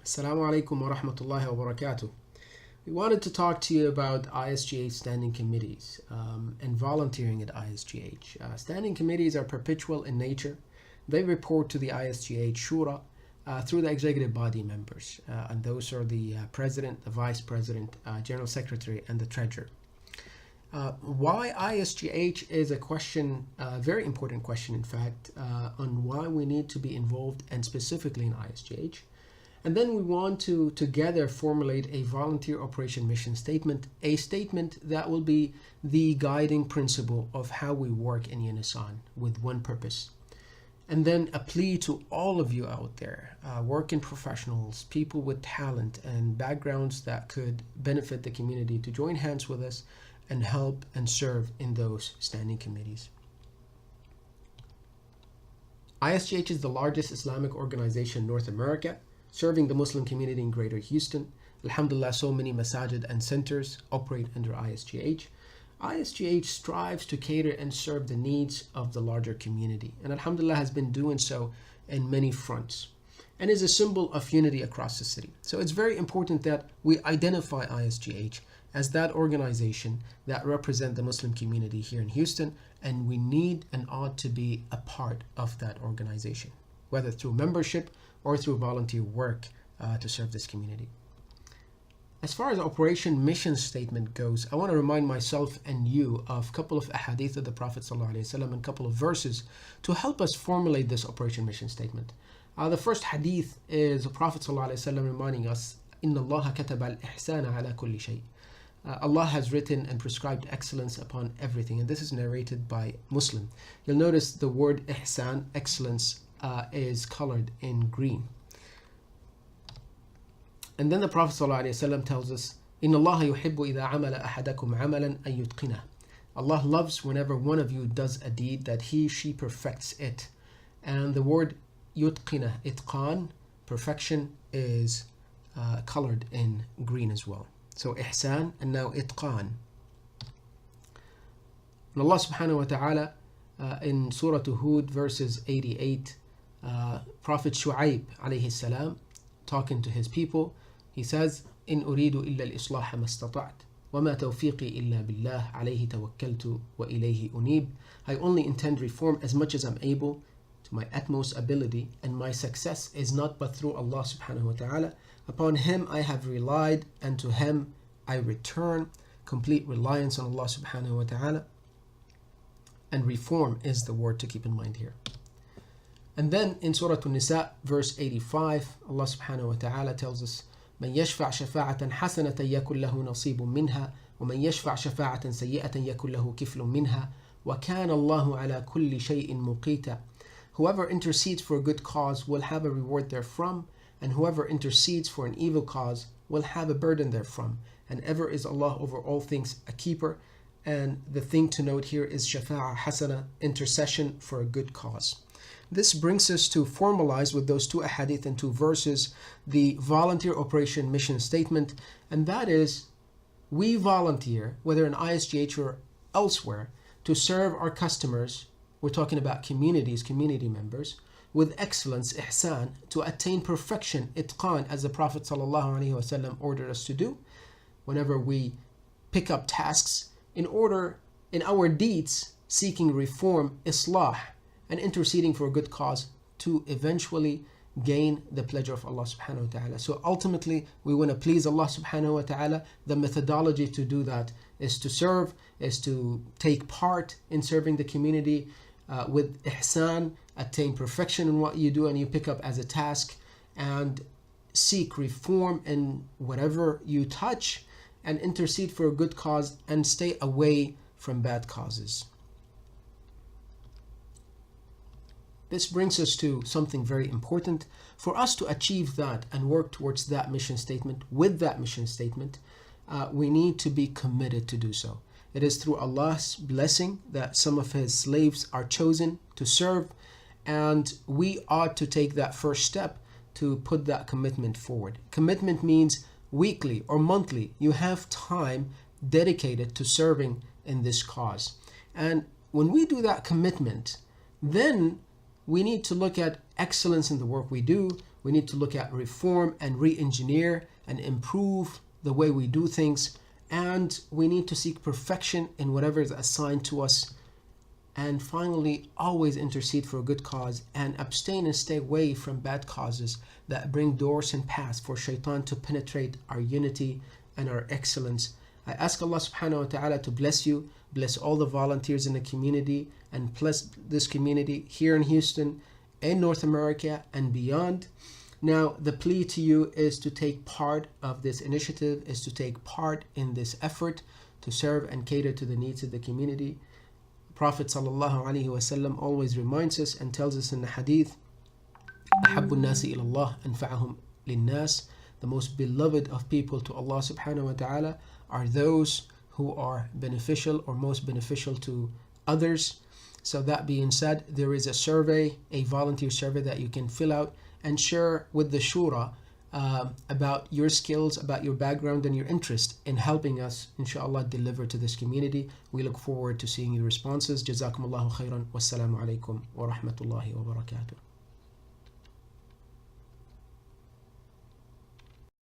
Assalamu alaikum wa rahmatullahi wa barakatuh. We wanted to talk to you about ISGH standing committees and volunteering at ISGH. Standing committees are perpetual in nature. They report to the ISGH Shura through the executive body members, and those are the president, the vice president, general secretary, and the treasurer. Why ISGH is a question, a very important question, in fact, on why we need to be involved, and specifically in ISGH. And then we want to together formulate a volunteer operation mission statement, a statement that will be the guiding principle of how we work in unison with one purpose. And then a plea to all of you out there, working professionals, people with talent and backgrounds that could benefit the community, to join hands with us and help and serve in those standing committees. ISGH is the largest Islamic organization in North America, serving the Muslim community in Greater Houston. Alhamdulillah, so many masajid and centers operate under ISGH. ISGH strives to cater and serve the needs of the larger community, and Alhamdulillah has been doing so in many fronts, and is a symbol of unity across the city. So it's very important that we identify ISGH as that organization that represents the Muslim community here in Houston, and we need and ought to be a part of that organization, whether through membership or through volunteer work to serve this community. As far as operation mission statement goes, I want to remind myself and you of a couple of ahadith of the Prophet ﷺ and a couple of verses to help us formulate this operation mission statement. The first hadith is the Prophet ﷺ reminding us, "Inna Allah kataba al-ihsana ala kulli shay." Allah has written and prescribed excellence upon everything, and this is narrated by Muslim. You'll notice the word ihsan, excellence, is colored in green. And then the Prophet ﷺ tells us, "Inna Allah yuhibbu idha amala ahadakum amalan an yutqinah." Allah loves whenever one of you does a deed that she perfects it. And the word yutqinah, itqan, perfection, is colored in green as well. So ihsan and now itqan. And Allah subhanahu wa ta'ala in Surah Hud verses 88, Prophet Shu'aib alayhi salam, talking to his people, he says, "In uridu illa al-islaha mastata'at wa ma tawfiqi illa billah alayhi tawakkaltu wa ilayhi unib." I only intend reform as much as I'm able, to my utmost ability, and my success is not but through Allah subhanahu wa ta'ala. Upon Him I have relied, and to Him I return. Complete reliance on Allah subhanahu wa ta'ala. And reform is the word to keep in mind here. And then in Surah An-Nisa, verse 85, Allah subhanahu wa ta'ala tells us, "Man yashfa' shafa'atan hasanatan yakul lahu nasibun minha, wa man yashfa' shafa'atan sayyi'atan yakul lahu kiflun minha, wa kana Allahu ala kulli shay'in muqita." Whoever intercedes for a good cause will have a reward therefrom, and whoever intercedes for an evil cause will have a burden therefrom. And ever is Allah over all things a keeper. And the thing to note here is shafa'a hasana, intercession for a good cause. This brings us to formalize with those two ahadith and two verses the volunteer operation mission statement, and that is, we volunteer, whether in ISGH or elsewhere, to serve our customers, we're talking about communities, community members, with excellence, ihsan, to attain perfection, itqan, as the Prophet ﷺ ordered us to do, whenever we pick up tasks, in our deeds, seeking reform, islah, and interceding for a good cause to eventually gain the pleasure of Allah subhanahu wa ta'ala. So ultimately, we want to please Allah subhanahu wa ta'ala. The methodology to do that is to serve, is to take part in serving the community with ihsan, attain perfection in what you do and you pick up as a task, and seek reform in whatever you touch, and intercede for a good cause, and stay away from bad causes. This brings us to something very important. For us to achieve that and work towards that mission statement, with that mission statement, we need to be committed to do so. It is through Allah's blessing that some of His slaves are chosen to serve, and we ought to take that first step to put that commitment forward. Commitment means weekly or monthly you have time dedicated to serving in this cause. And when we do that commitment, then we need to look at excellence in the work we do. We need to look at reform and re-engineer and improve the way we do things. And we need to seek perfection in whatever is assigned to us. And finally, always intercede for a good cause and abstain and stay away from bad causes that bring doors and paths for shaitan to penetrate our unity and our excellence. I ask Allah subhanahu wa ta'ala to bless you, bless all the volunteers in the community, and bless this community here in Houston, in North America, and beyond. Now, the plea to you is to take part of this initiative, is to take part in this effort to serve and cater to the needs of the community. Prophet sallallahu alaihi wasallam always reminds us and tells us in the hadith, أحب الناس إلى الله أنفعهم للناس. The most beloved of people to Allah subhanahu wa ta'ala are those who are beneficial or most beneficial to others. So that being said, there is a survey, a volunteer survey that you can fill out and share with the shura about your skills, about your background and your interest in helping us, inshallah, deliver to this community. We look forward to seeing your responses. Jazakumullahu khairan. Wassalamu alaikum wa rahmatullahi wa barakatuh.